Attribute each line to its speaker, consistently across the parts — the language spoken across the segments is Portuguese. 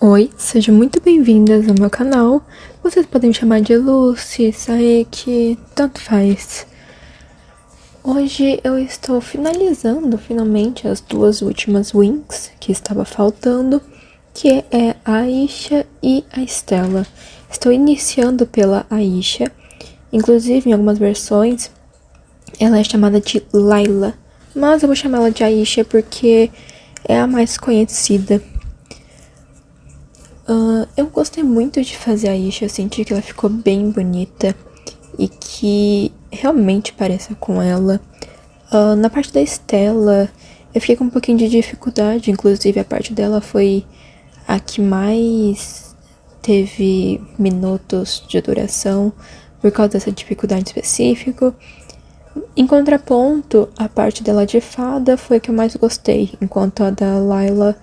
Speaker 1: Oi, sejam muito bem-vindas ao meu canal. Vocês podem me chamar de Lucy, Saeki, tanto faz. Hoje eu estou finalizando finalmente as duas últimas wings que estava faltando, que é a Aisha e a Stella. Estou iniciando pela Aisha, inclusive em algumas versões ela é chamada de Layla, mas eu vou chamá-la de Aisha porque é a mais conhecida. Eu gostei muito de fazer a Isha, eu senti que ela ficou bem bonita e que realmente pareça com ela. Na parte da Stella, eu fiquei com um pouquinho de dificuldade, inclusive a parte dela foi a que mais teve minutos de duração por causa dessa dificuldade específica. Em contraponto, a parte dela de fada foi a que eu mais gostei, enquanto a da Layla,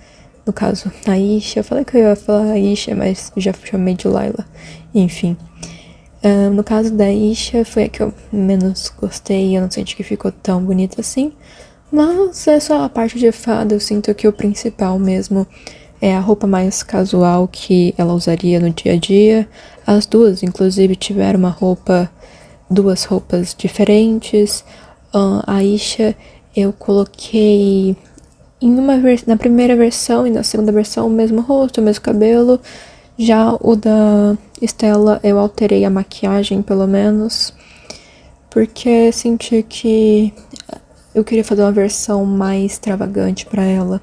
Speaker 1: no caso, a Isha, eu falei que eu ia falar Isha, mas já chamei de Layla. Enfim, no caso da Isha, foi a que eu menos gostei, eu não senti que ficou tão bonita assim. Mas é só a parte de fada, eu sinto que o principal mesmo é a roupa mais casual que ela usaria no dia a dia. As duas, inclusive, tiveram duas roupas diferentes. A Isha eu coloquei na primeira versão e na segunda versão o mesmo rosto, o mesmo cabelo. Já o da Stella eu alterei a maquiagem pelo menos, porque senti que eu queria fazer uma versão mais extravagante pra ela.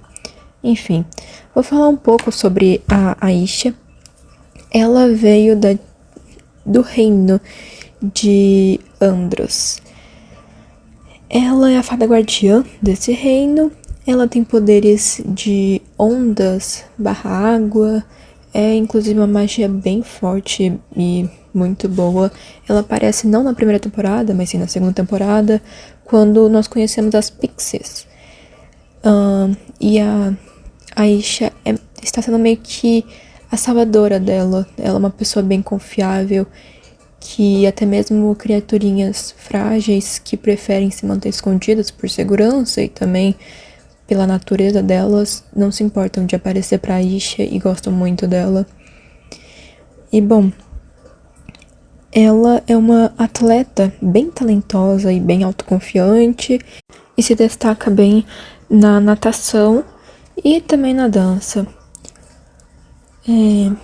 Speaker 1: Enfim, vou falar um pouco sobre a Aisha. Ela veio do reino de Andros. Ela é a fada guardiã desse reino. Ela tem poderes de ondas barra água. É inclusive uma magia bem forte e muito boa. Ela aparece não na primeira temporada, mas sim na segunda temporada, quando nós conhecemos as Pixies. E a Aisha está sendo meio que a salvadora dela. Ela é uma pessoa bem confiável, que até mesmo criaturinhas frágeis que preferem se manter escondidas por segurança e também pela natureza delas, não se importam de aparecer pra Aisha e gostam muito dela. E bom, ela é uma atleta bem talentosa e bem autoconfiante e se destaca bem na natação e também na dança.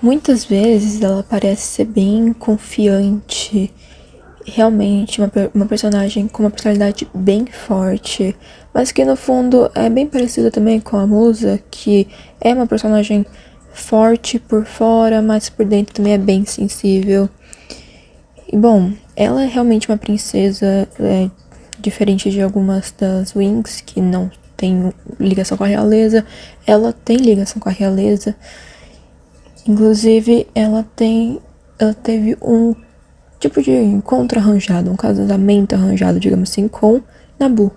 Speaker 1: Muitas vezes ela parece ser bem confiante, realmente uma personagem com uma personalidade bem forte, mas que no fundo é bem parecida também com a Musa, que é uma personagem forte por fora, mas por dentro também é bem sensível. E bom, ela é realmente uma princesa, diferente de algumas das Wings, que não tem ligação com a realeza. Ela tem ligação com a realeza. Inclusive, ela teve um tipo de encontro arranjado, um casamento arranjado, digamos assim, com Nabu.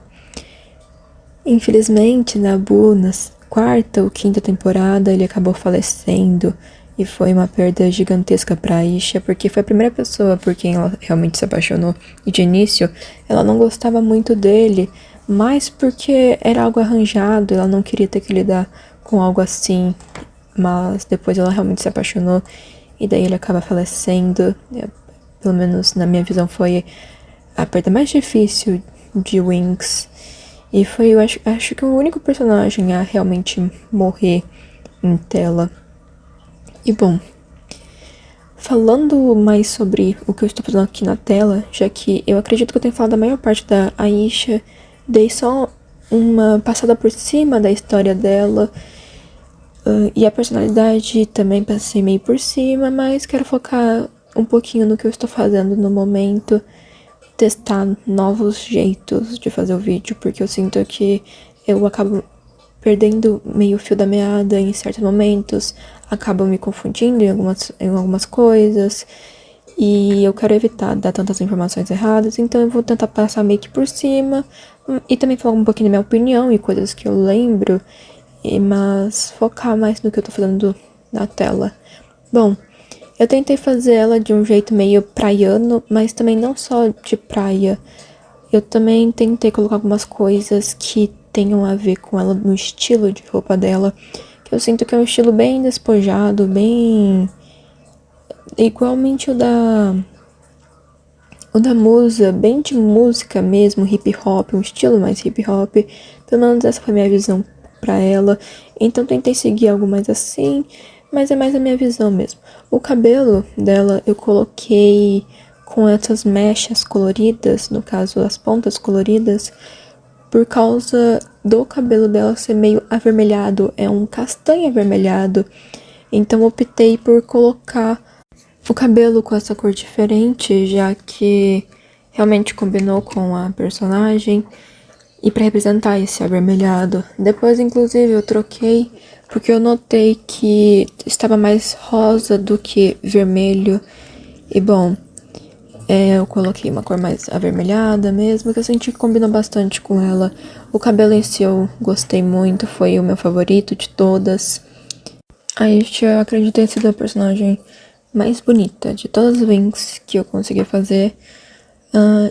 Speaker 1: Infelizmente, Nabu, na quarta ou quinta temporada, ele acabou falecendo e foi uma perda gigantesca pra Aisha, porque foi a primeira pessoa por quem ela realmente se apaixonou. E de início, ela não gostava muito dele, mas porque era algo arranjado, ela não queria ter que lidar com algo assim. Mas depois ela realmente se apaixonou e daí ele acaba falecendo. Pelo menos na minha visão foi a perda mais difícil de Wings. E foi, eu acho que o único personagem a realmente morrer em tela. E bom, falando mais sobre o que eu estou fazendo aqui na tela, já que eu acredito que eu tenho falado a maior parte da Aisha, dei só uma passada por cima da história dela. E a personalidade também passei meio por cima, mas quero focar um pouquinho no que eu estou fazendo no momento, testar novos jeitos de fazer o vídeo, porque eu sinto que eu acabo perdendo meio o fio da meada em certos momentos, acabo me confundindo em algumas coisas, e eu quero evitar dar tantas informações erradas, então eu vou tentar passar meio que por cima, e também falar um pouquinho da minha opinião e coisas que eu lembro, mas focar mais no que eu tô fazendo na tela. Bom, eu tentei fazer ela de um jeito meio praiano, mas também não só de praia. Eu também tentei colocar algumas coisas que tenham a ver com ela no estilo de roupa dela, que eu sinto que é um estilo bem despojado, bem igualmente o da Musa, bem de música mesmo, hip hop, um estilo mais hip hop. Pelo menos essa foi a minha visão pra ela. Então tentei seguir algo mais assim, mas é mais a minha visão mesmo. O cabelo dela eu coloquei com essas mechas coloridas, no caso as pontas coloridas, por causa do cabelo dela ser meio avermelhado, é um castanho avermelhado. Então optei por colocar o cabelo com essa cor diferente, já que realmente combinou com a personagem e para representar esse avermelhado. Depois, inclusive, eu troquei porque eu notei que estava mais rosa do que vermelho. E bom, eu coloquei uma cor mais avermelhada mesmo, que eu senti que combinou bastante com ela. O cabelo em si eu gostei muito, foi o meu favorito de todas. A Aisha, eu acredito ter sido a personagem mais bonita de todas as Winx que eu consegui fazer.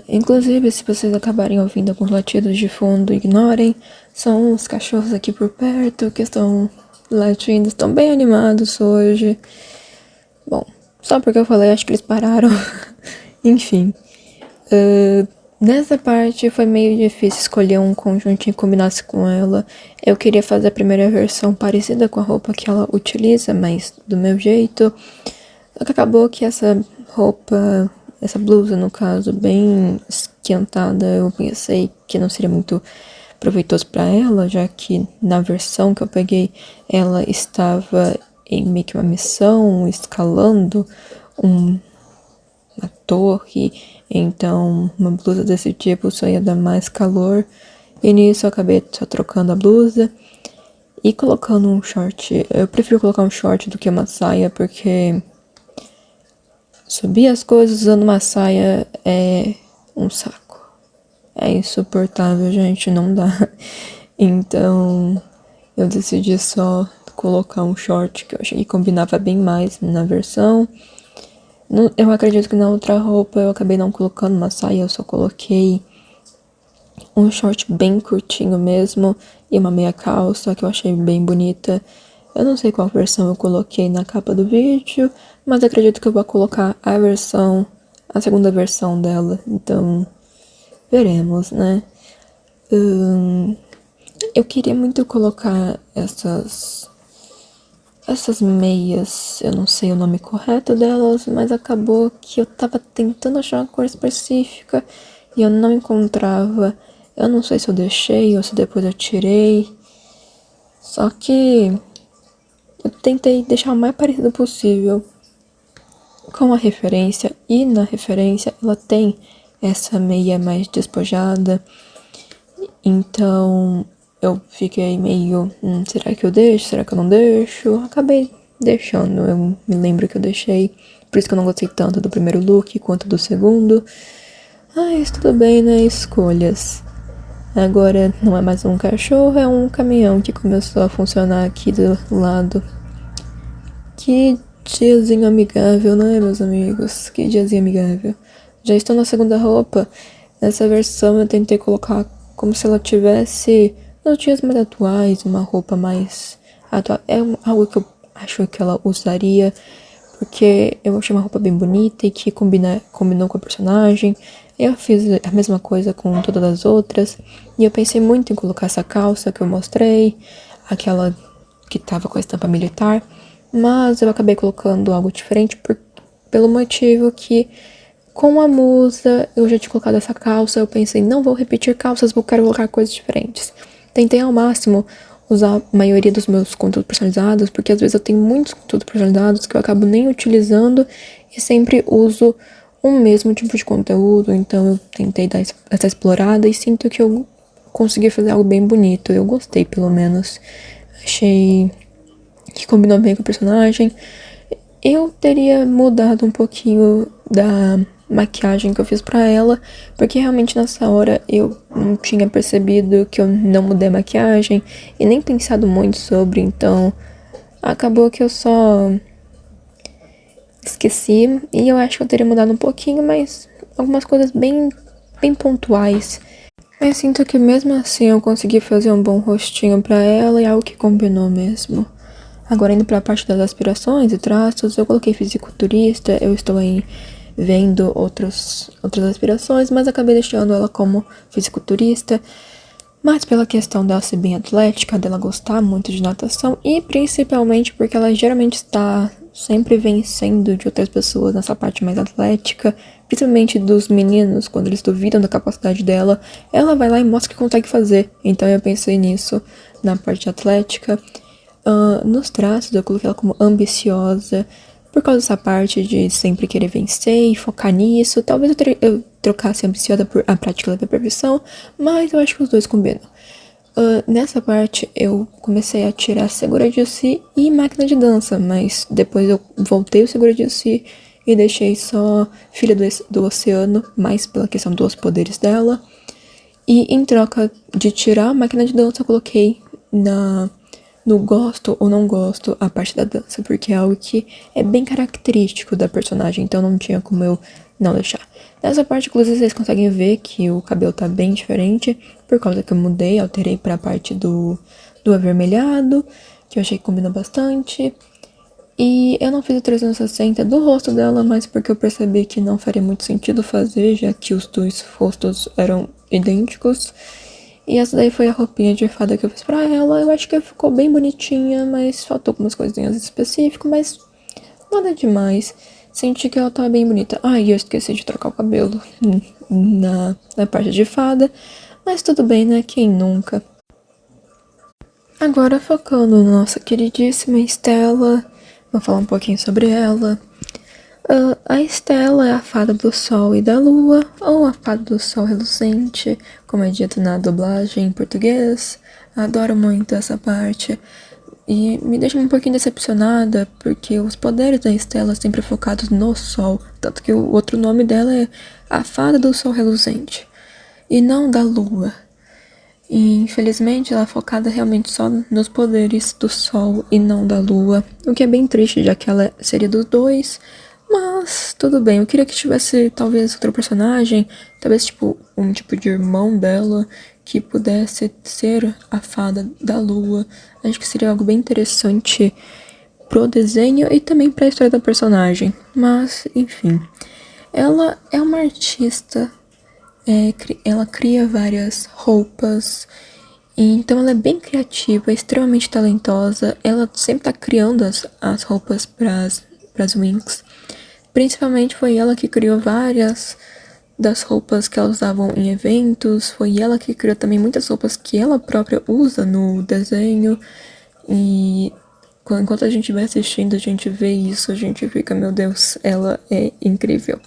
Speaker 1: Inclusive, se vocês acabarem ouvindo alguns latidos de fundo, ignorem. São os cachorros aqui por perto que estão latindo, estão bem animados hoje. Bom, só porque eu falei, acho que eles pararam. Enfim. Nessa parte foi meio difícil escolher um conjunto que combinasse com ela. Eu queria fazer a primeira versão parecida com a roupa que ela utiliza, mas do meu jeito. Só que acabou que essa roupa, essa blusa no caso, bem esquentada, eu pensei que não seria muito proveitoso para ela, já que na versão que eu peguei ela estava em meio que uma missão, escalando uma torre, então uma blusa desse tipo só ia dar mais calor. E nisso eu acabei só trocando a blusa e colocando um short. Eu prefiro colocar um short do que uma saia, porque subir as coisas usando uma saia é um saco. É insuportável, gente, não dá. Então, eu decidi só colocar um short que eu achei que combinava bem mais na versão. Eu acredito que na outra roupa eu acabei não colocando uma saia, eu só coloquei um short bem curtinho mesmo e uma meia calça que eu achei bem bonita. Eu não sei qual versão eu coloquei na capa do vídeo, mas acredito que eu vou colocar a segunda versão dela, então veremos, né? Eu queria muito colocar essas meias, eu não sei o nome correto delas, mas acabou que eu tava tentando achar uma cor específica e eu não encontrava. Eu não sei se eu deixei ou se depois eu tirei. Só que eu tentei deixar o mais parecido possível com a referência, e na referência ela tem essa meia mais despojada. Então eu fiquei meio, será que eu deixo? Será que eu não deixo? Acabei deixando, eu me lembro que eu deixei. Por isso que eu não gostei tanto do primeiro look quanto do segundo. Mas tudo bem, né? Escolhas. Agora não é mais um cachorro, é um caminhão que começou a funcionar aqui do lado. Que diazinho amigável, né, meus amigos? Que diazinho amigável. Já estou na segunda roupa. Nessa versão eu tentei colocar como se ela tivesse nos dias mais atuais, uma roupa mais atual. É algo que eu acho que ela usaria, porque eu achei uma roupa bem bonita e que combinou com a personagem. Eu fiz a mesma coisa com todas as outras, e eu pensei muito em colocar essa calça que eu mostrei, aquela que tava com a estampa militar, mas eu acabei colocando algo diferente pelo motivo que com a Musa eu já tinha colocado essa calça, eu pensei, não vou repetir calças, quero colocar coisas diferentes. Tentei ao máximo usar a maioria dos meus conteúdos personalizados, porque às vezes eu tenho muitos conteúdos personalizados que eu acabo nem utilizando e sempre uso o mesmo tipo de conteúdo, então eu tentei dar essa explorada e sinto que eu consegui fazer algo bem bonito. Eu gostei, pelo menos. Achei que combinou bem com o personagem. Eu teria mudado um pouquinho da maquiagem que eu fiz pra ela, porque realmente nessa hora eu não tinha percebido que eu não mudei a maquiagem e nem pensado muito sobre, então acabou que eu só esqueci, e eu acho que eu teria mudado um pouquinho, mas algumas coisas bem pontuais. Mas sinto que mesmo assim eu consegui fazer um bom rostinho pra ela e algo que combinou mesmo. Agora, indo para a parte das aspirações e traços, eu coloquei fisiculturista, eu estou aí vendo outras aspirações, mas acabei deixando ela como fisiculturista, mas pela questão dela ser bem atlética, dela gostar muito de natação e principalmente porque ela geralmente está sempre vencendo de outras pessoas nessa parte mais atlética, principalmente dos meninos, quando eles duvidam da capacidade dela, ela vai lá e mostra que consegue fazer. Então eu pensei nisso na parte atlética. Nos traços eu coloquei ela como ambiciosa, por causa dessa parte de sempre querer vencer e focar nisso. Talvez eu trocasse ambiciosa por a prática da perfeição, mas eu acho que os dois combinam. Nessa parte eu comecei a tirar segura de si e máquina de dança, mas depois eu voltei o segura de si e deixei só filha do oceano, mais pela questão dos poderes dela. E em troca de tirar a máquina de dança, eu coloquei no gosto ou não gosto a parte da dança, porque é algo que é bem característico da personagem, então não tinha como eu não deixar. Nessa parte, inclusive, vocês conseguem ver que o cabelo tá bem diferente, por causa que eu mudei, alterei pra parte do avermelhado, que eu achei que combinou bastante. E eu não fiz o 360 do rosto dela, mas porque eu percebi que não faria muito sentido fazer, já que os dois rostos eram idênticos. E essa daí foi a roupinha de fada que eu fiz pra ela. Eu acho que ficou bem bonitinha, mas faltou algumas coisinhas específicas, mas nada demais. Senti que ela tava bem bonita. E eu esqueci de trocar o cabelo na parte de fada. Mas tudo bem, né? Quem nunca? Agora focando na nossa queridíssima Estela. Vou falar um pouquinho sobre ela. A Estela é a fada do sol e da lua, ou a fada do sol reluzente, como é dito na dublagem em português. Adoro muito essa parte. E me deixa um pouquinho decepcionada, porque os poderes da Estela sempre focados no sol. Tanto que o outro nome dela é a fada do sol reluzente, e não da lua. E infelizmente ela é focada realmente só nos poderes do sol e não da lua. O que é bem triste, já que ela seria dos dois. Mas tudo bem, eu queria que tivesse talvez outro personagem, talvez tipo um tipo de irmão dela que pudesse ser a fada da lua. Acho que seria algo bem interessante pro desenho e também pra história da personagem. Mas, enfim, ela é uma artista, ela cria várias roupas, então ela é bem criativa, extremamente talentosa. Ela sempre tá criando as roupas pras Winx. Principalmente foi ela que criou várias das roupas que elas usavam em eventos. Foi ela que criou também muitas roupas que ela própria usa no desenho. E enquanto a gente vai assistindo, a gente vê isso, a gente fica, meu Deus, ela é incrível.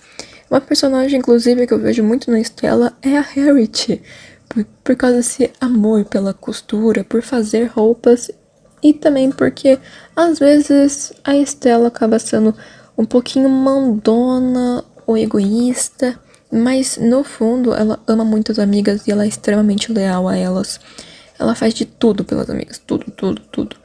Speaker 1: Uma personagem, inclusive, que eu vejo muito na Estela é a Harriet. Por causa desse amor pela costura, por fazer roupas. E também porque, às vezes, a Estela acaba sendo um pouquinho mandona ou egoísta, mas no fundo ela ama muito as amigas e ela é extremamente leal a elas. Ela faz de tudo pelas amigas, tudo, tudo, tudo.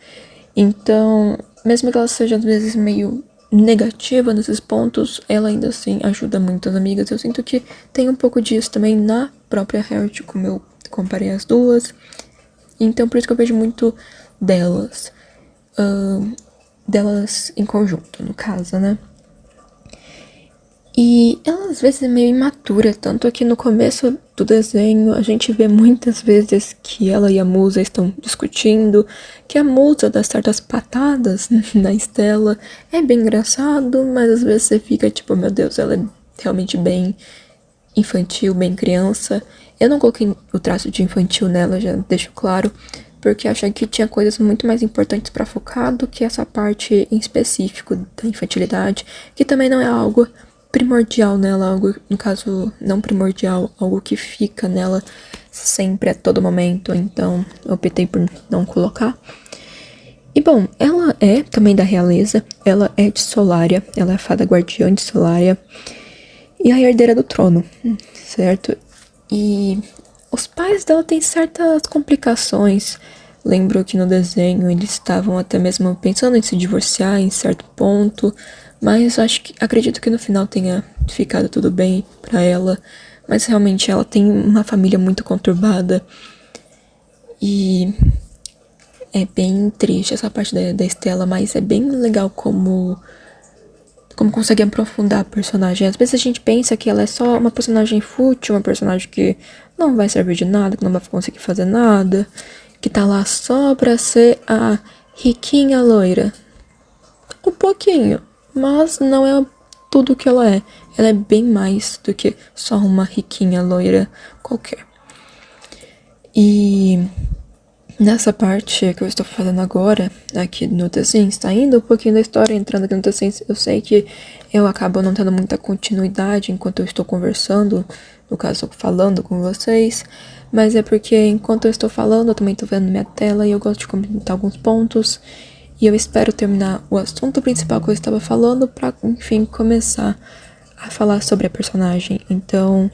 Speaker 1: Então, mesmo que ela seja às vezes meio negativa nesses pontos, ela ainda assim ajuda muito as amigas. Eu sinto que tem um pouco disso também na própria Harriet, como eu comparei as duas. Então, por isso que eu vejo muito delas. Delas em conjunto, no caso, né? E ela às vezes é meio imatura, tanto que no começo do desenho a gente vê muitas vezes que ela e a Musa estão discutindo, que a Musa dá certas patadas na Estela. É bem engraçado, mas às vezes você fica tipo, meu Deus, ela é realmente bem infantil, bem criança. Eu não coloquei o traço de infantil nela, já deixo claro, porque achei que tinha coisas muito mais importantes pra focar do que essa parte em específico da infantilidade, que também não é algo primordial nela, algo, no caso, não primordial, algo que fica nela sempre, a todo momento, então eu optei por não colocar. E bom, ela é também da realeza, ela é de Solária, ela é a fada guardiã de Solária e a herdeira do trono, certo? E os pais dela têm certas complicações. Lembro que no desenho eles estavam até mesmo pensando em se divorciar em certo ponto, mas acredito que no final tenha ficado tudo bem pra ela. Mas realmente ela tem uma família muito conturbada. E é bem triste essa parte da Estela, mas é bem legal como consegue aprofundar a personagem. Às vezes a gente pensa que ela é só uma personagem fútil, uma personagem que não vai servir de nada, que não vai conseguir fazer nada, que tá lá só pra ser a riquinha loira. Um pouquinho, mas não é tudo que ela é. Ela é bem mais do que só uma riquinha loira qualquer. E nessa parte que eu estou fazendo agora, aqui no The Sims, tá indo um pouquinho da história, entrando aqui no The Sims, eu sei que eu acabo não tendo muita continuidade enquanto eu estou conversando, no caso, falando com vocês, mas é porque enquanto eu estou falando, eu também estou vendo minha tela e eu gosto de comentar alguns pontos, e eu espero terminar o assunto principal que eu estava falando pra, enfim, começar a falar sobre a personagem. Então,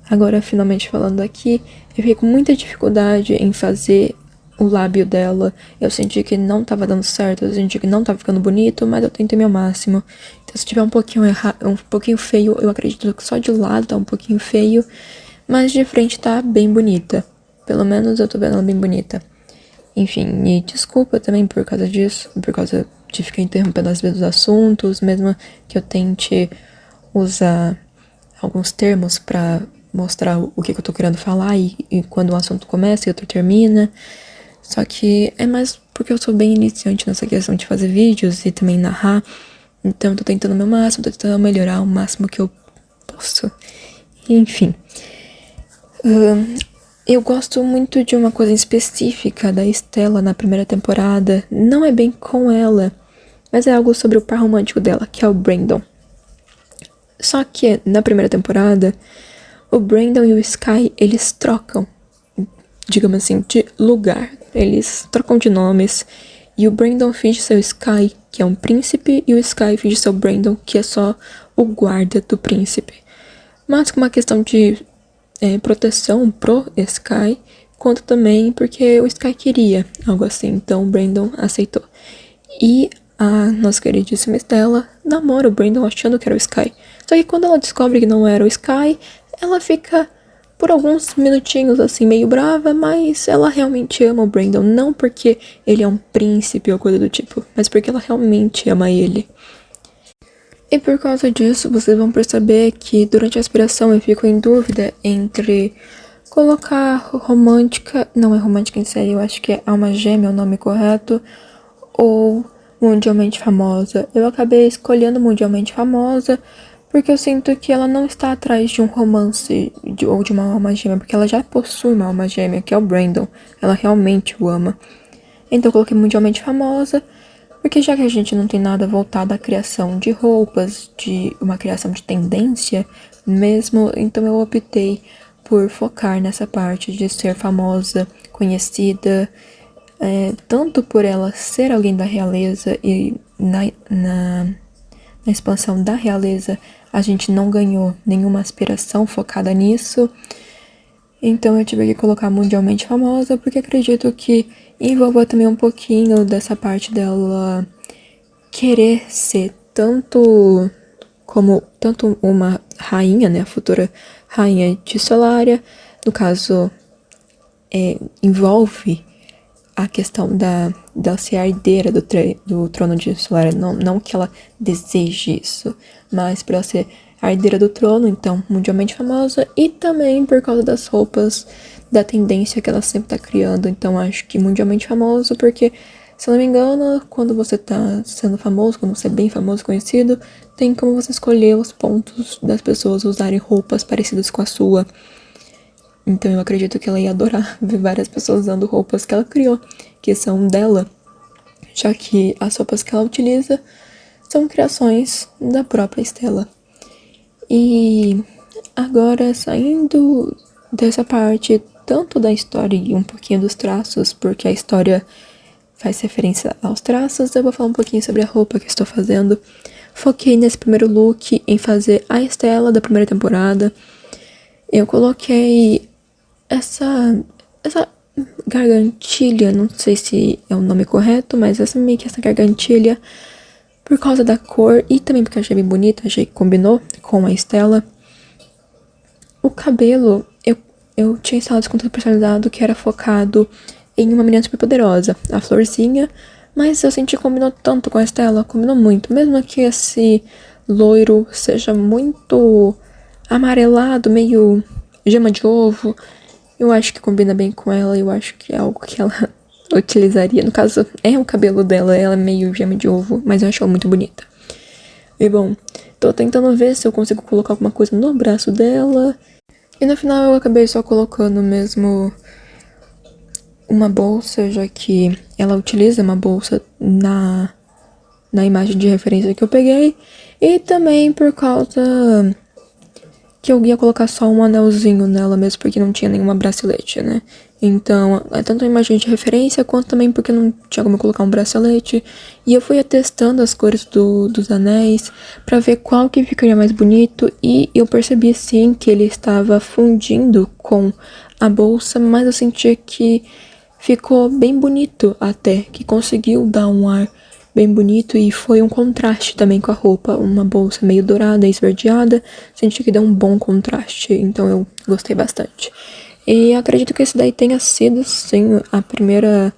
Speaker 1: agora finalmente falando aqui, eu fiquei com muita dificuldade em fazer o lábio dela. Eu senti que não tava dando certo, eu senti que não tava ficando bonito, mas eu tentei meu máximo. Então se tiver um pouquinho feio, eu acredito que só de lado tá um pouquinho feio, mas de frente tá bem bonita. Pelo menos eu tô vendo ela bem bonita. Enfim, e desculpa também por causa disso, por causa de ficar interrompendo às vezes os assuntos, mesmo que eu tente usar alguns termos pra mostrar o que eu tô querendo falar e quando o assunto começa e outro termina. Só que é mais porque eu sou bem iniciante nessa questão de fazer vídeos e também narrar. Então eu tô tentando o meu máximo, tô tentando melhorar o máximo que eu posso. Enfim. Eu gosto muito de uma coisa específica da Estela na primeira temporada. Não é bem com ela, mas é algo sobre o par romântico dela, que é o Brandon. Só que na primeira temporada, o Brandon e o Sky, eles trocam, digamos assim, de lugar. Eles trocam de nomes. E o Brandon finge ser o Sky, que é um príncipe, e o Sky finge ser o Brandon, que é só o guarda do príncipe. Mas com uma questão de proteção pro Sky, quanto também porque o Sky queria algo assim. Então o Brandon aceitou. E a nossa queridíssima Estela namora o Brandon achando que era o Sky. Só que quando ela descobre que não era o Sky, ela fica por alguns minutinhos assim meio brava, mas ela realmente ama o Brandon, não porque ele é um príncipe ou coisa do tipo, mas porque ela realmente ama ele. E por causa disso, vocês vão perceber que durante a aspiração eu fico em dúvida entre colocar romântica, não é romântica em série, eu acho que é Alma Gêmea o nome correto, ou Mundialmente Famosa. Eu acabei escolhendo Mundialmente Famosa porque eu sinto que ela não está atrás de um romance ou de uma alma gêmea, porque ela já possui uma alma gêmea, que é o Brandon. Ela realmente o ama. Então eu coloquei Mundialmente Famosa, porque já que a gente não tem nada voltado à criação de roupas, de uma criação de tendência mesmo, então eu optei por focar nessa parte de ser famosa, conhecida, tanto por ela ser alguém da realeza e na expansão da realeza a gente não ganhou nenhuma aspiração focada nisso. Então eu tive que colocar Mundialmente Famosa, porque acredito que envolva também um pouquinho dessa parte dela querer ser tanto uma rainha, né, a futura rainha de Solária. No caso, envolve a questão dela ser a herdeira do trono de Solária. Não que ela deseje isso, mas para ela ser a herdeira do trono, então mundialmente famosa, e também por causa das roupas, da tendência que ela sempre tá criando. Então acho que mundialmente famoso, porque, se eu não me engano, quando você tá sendo famoso, quando você é bem famoso, conhecido, tem como você escolher os pontos das pessoas usarem roupas parecidas com a sua. Então eu acredito que ela ia adorar ver várias pessoas usando roupas que ela criou, que são dela, já que as roupas que ela utiliza são criações da própria Estela. E agora, saindo dessa parte, tanto da história e um pouquinho dos traços, porque a história faz referência aos traços, eu vou falar um pouquinho sobre a roupa que estou fazendo. Foquei nesse primeiro look em fazer a Estela da primeira temporada. Eu coloquei essa gargantilha, não sei se é o nome correto, mas meio que essa gargantilha por causa da cor e também porque eu achei bem bonita, achei que combinou com a Estela. O cabelo, eu tinha instalado esse conteúdo personalizado que era focado em Uma Menina Superpoderosa, a florzinha, mas eu senti que combinou tanto com a Estela, combinou muito, mesmo que esse loiro seja muito amarelado, meio gema de ovo, eu acho que combina bem com ela, eu acho que é algo que ela utilizaria. No caso, é o cabelo dela, ela é meio gema de ovo, mas eu acho ela muito bonita. E bom, tô tentando ver se eu consigo colocar alguma coisa no braço dela. E no final eu acabei só colocando mesmo uma bolsa, já que ela utiliza uma bolsa na imagem de referência que eu peguei. E também por causa que eu ia colocar só um anelzinho nela mesmo, porque não tinha nenhuma bracelete, né? Então, é tanto a imagem de referência, quanto também porque não tinha como eu colocar um bracelete. E eu fui testando as cores dos anéis, pra ver qual que ficaria mais bonito. E eu percebi, sim, que ele estava fundindo com a bolsa, mas eu senti que ficou bem bonito até, que conseguiu dar um ar bem bonito e foi um contraste também com a roupa, uma bolsa meio dourada e esverdeada, senti que deu um bom contraste, então eu gostei bastante. E acredito que esse daí tenha sido, sim, a primeira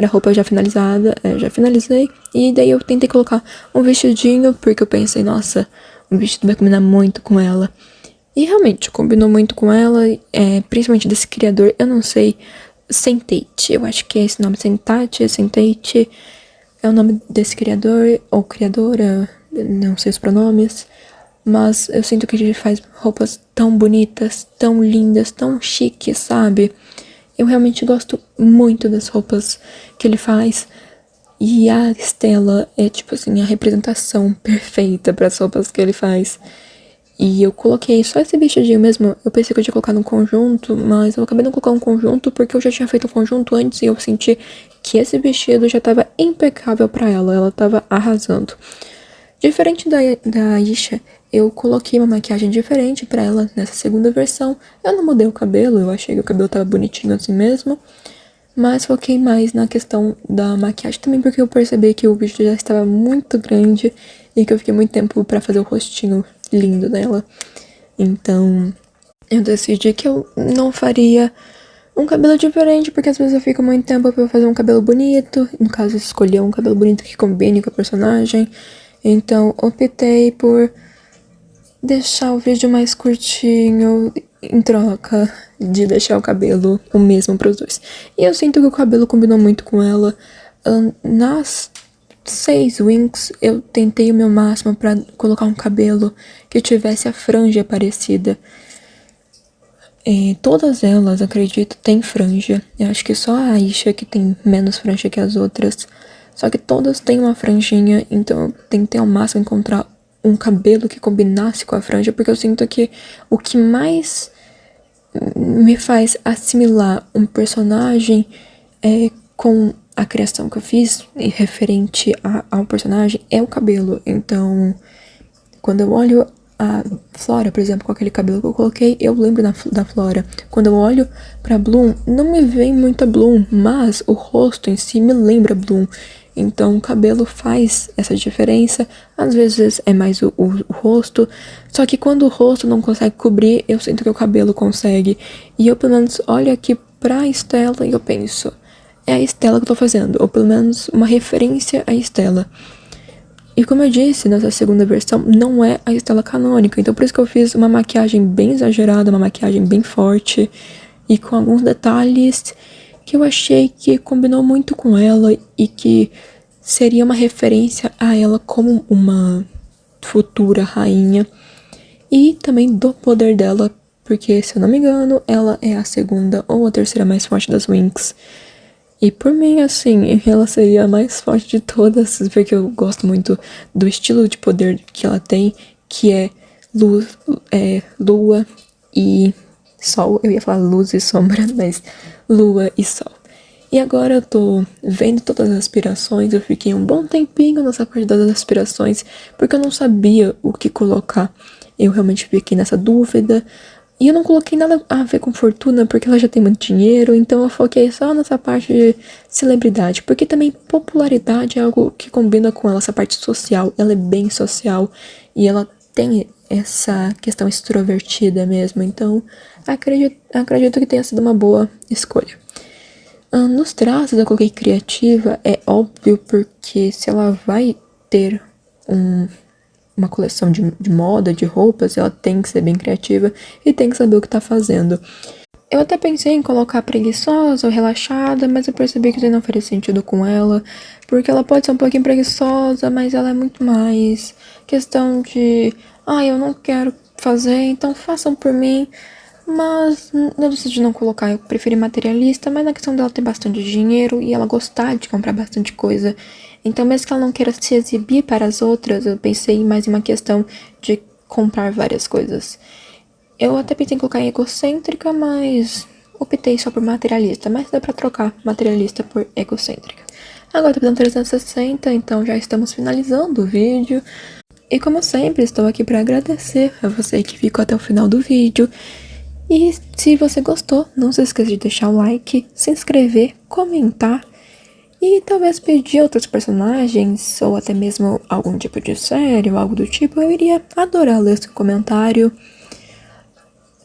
Speaker 1: roupa já finalizada, já finalizei, e daí eu tentei colocar um vestidinho, porque eu pensei, nossa, o vestido vai combinar muito com ela. E realmente, combinou muito com ela, principalmente desse criador, eu não sei, Sentate, eu acho que é esse nome, Sentate, é o nome desse criador, ou criadora, não sei os pronomes, mas eu sinto que ele faz roupas tão bonitas, tão lindas, tão chiques, sabe? Eu realmente gosto muito das roupas que ele faz. E a Estela é, tipo assim, a representação perfeita para as roupas que ele faz. E eu coloquei só esse vestidinho mesmo. Eu pensei que eu tinha colocado um conjunto, mas eu acabei não colocando um conjunto porque eu já tinha feito um conjunto antes e eu senti que esse vestido já tava impecável pra ela. Ela tava arrasando. Diferente da Isha, eu coloquei uma maquiagem diferente pra ela nessa segunda versão. Eu não mudei o cabelo, eu achei que o cabelo tava bonitinho assim mesmo. Mas foquei mais na questão da maquiagem também porque eu percebi que o vídeo já estava muito grande e que eu fiquei muito tempo pra fazer o rostinho lindo dela. Então, eu decidi que eu não faria um cabelo diferente, porque às vezes eu fico muito tempo pra fazer um cabelo bonito. No caso, escolher um cabelo bonito que combine com a personagem. Então, optei por deixar o vídeo mais curtinho em troca de deixar o cabelo o mesmo pros dois. E eu sinto que o cabelo combinou muito com ela. Nas 6 wings, eu tentei o meu máximo pra colocar um cabelo que tivesse a franja parecida. Todas elas, acredito, têm franja. Eu acho que só a Aisha que tem menos franja que as outras. Só que todas têm uma franjinha, então eu tentei ao máximo encontrar um cabelo que combinasse com a franja, porque eu sinto que o que mais me faz assimilar um personagem com a criação que eu fiz referente ao personagem é o cabelo. Então, quando eu olho a Flora, por exemplo, com aquele cabelo que eu coloquei, eu lembro da Flora. Quando eu olho pra Bloom, não me vem muito a Bloom, mas o rosto em si me lembra Bloom. Então o cabelo faz essa diferença. Às vezes é mais o rosto. Só que quando o rosto não consegue cobrir, eu sinto que o cabelo consegue. E eu pelo menos olho aqui pra Estela e eu penso, é a Estela que eu tô fazendo. Ou pelo menos uma referência à Estela. E como eu disse, nessa segunda versão não é a Estela canônica. Então por isso que eu fiz uma maquiagem bem exagerada, uma maquiagem bem forte. E com alguns detalhes que eu achei que combinou muito com ela e que seria uma referência a ela como uma futura rainha e também do poder dela, porque se eu não me engano, ela é a segunda ou a terceira mais forte das Winx. E por mim, assim, ela seria a mais forte de todas, porque eu gosto muito do estilo de poder que ela tem, que é luz, lua e sol. Eu ia falar luz e sombra, mas lua e sol. E agora eu tô vendo todas as aspirações, eu fiquei um bom tempinho nessa parte das aspirações, porque eu não sabia o que colocar. Eu realmente fiquei nessa dúvida. E eu não coloquei nada a ver com fortuna, porque ela já tem muito dinheiro, então eu foquei só nessa parte de celebridade. Porque também popularidade é algo que combina com ela, essa parte social. Ela é bem social e ela tem essa questão extrovertida mesmo. Então acredito que tenha sido uma boa escolha. Nos traços eu coloquei criativa, é óbvio, porque se ela vai ter uma coleção de moda, de roupas, ela tem que ser bem criativa e tem que saber o que tá fazendo. Eu até pensei em colocar preguiçosa ou relaxada, mas eu percebi que isso não faria sentido com ela, porque ela pode ser um pouquinho preguiçosa, mas ela é muito mais questão de, eu não quero fazer, então façam por mim. Mas eu decidi não colocar, eu preferi materialista, mas na questão dela ter bastante dinheiro e ela gostar de comprar bastante coisa. Então, mesmo que ela não queira se exibir para as outras, eu pensei mais em uma questão de comprar várias coisas. Eu até pensei em colocar em egocêntrica, mas optei só por materialista. Mas dá pra trocar materialista por egocêntrica. Agora tô fazendo 360, então já estamos finalizando o vídeo. E como sempre, estou aqui para agradecer a você que ficou até o final do vídeo. E se você gostou, não se esqueça de deixar o like, se inscrever, comentar e talvez pedir outros personagens ou até mesmo algum tipo de série ou algo do tipo. Eu iria adorar ler seu comentário.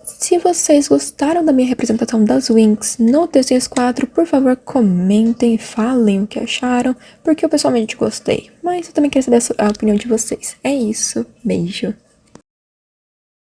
Speaker 1: Se vocês gostaram da minha representação das Winx no The Sims 4, por favor comentem e falem o que acharam, porque eu pessoalmente gostei. Mas eu também quero saber a opinião de vocês. É isso, beijo!